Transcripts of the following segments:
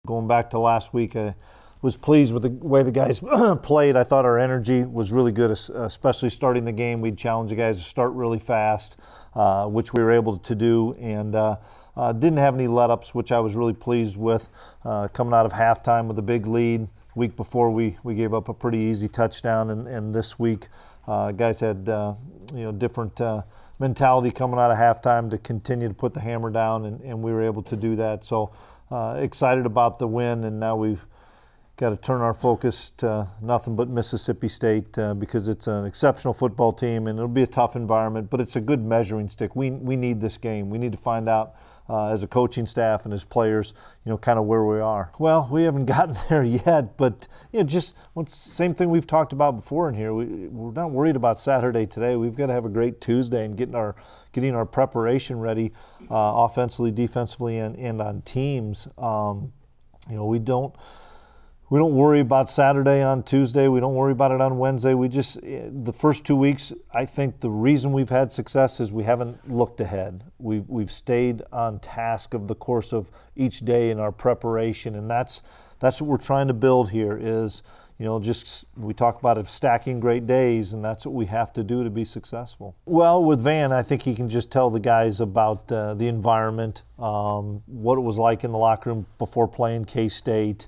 Going back to last week, I was pleased with the way the guys played. I thought our energy was really good, especially starting the game. We'd challenge the guys to start really fast, which we were able to do, and didn't have any let-ups, which I was really pleased with. Coming out of halftime with a big lead. Week before, we gave up a pretty easy touchdown, and this week, guys had different mentality coming out of halftime to continue to put the hammer down, and we were able to do that. So excited about the win, and now we've got to turn our focus to nothing but Mississippi State because it's an exceptional football team, and it'll be a tough environment, but it's a good measuring stick. We need this game. We need to find out as a coaching staff and as players, kind of where we are. Well, we haven't gotten there yet, but just same thing we've talked about before in here. We're not worried about Saturday today. We've got to have a great Tuesday and getting our preparation ready offensively, defensively, and on teams. We don't worry about Saturday on Tuesday. We don't worry about it on Wednesday. The first 2 weeks, I think the reason we've had success is we haven't looked ahead. We've stayed on task of the course of each day in our preparation, and that's what we're trying to build here is, we talk about it, stacking great days, and that's what we have to do to be successful. Well, with Van, I think he can just tell the guys about the environment, what it was like in the locker room before playing K-State.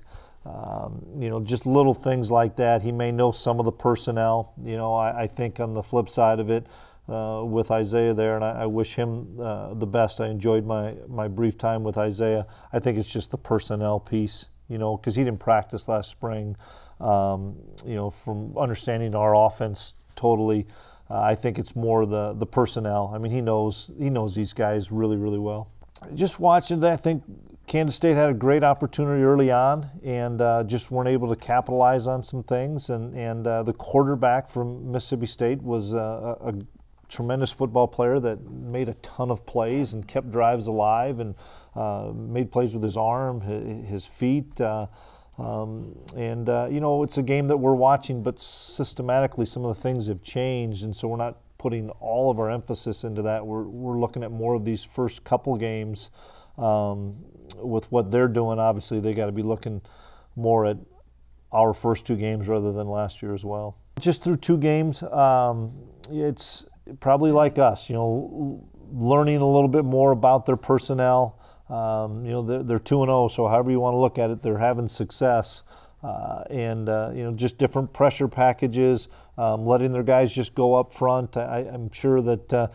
Just little things like that. He may know some of the personnel. I think on the flip side of it, with Isaiah there, and I wish him the best. I enjoyed my brief time with Isaiah. I think it's just the personnel piece, because he didn't practice last spring. From understanding our offense totally, I think it's more the personnel. I mean, he knows these guys really, really well. Just watching that, I think Kansas State had a great opportunity early on and just weren't able to capitalize on some things. And the quarterback from Mississippi State was a tremendous football player that made a ton of plays and kept drives alive and made plays with his arm, his feet. It's a game that we're watching, but systematically some of the things have changed, and so we're not putting all of our emphasis into that. We're looking at more of these first couple games with what they're doing. Obviously, they got to be looking more at our first 2 games rather than last year as well. Just through 2 games, it's probably like us, learning a little bit more about their personnel. They're 2-0, so however you want to look at it, they're having success. Just different pressure packages, letting their guys just go up front. I'm sure that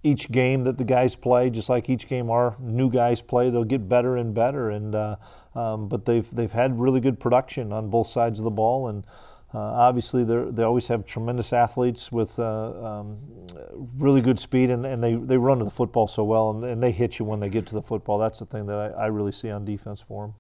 each game that the guys play, just like each game our new guys play, they'll get better and better. But they've had really good production on both sides of the ball, and obviously they always have tremendous athletes with really good speed, and they run to the football so well, and they hit you when they get to the football. That's the thing that I really see on defense for them.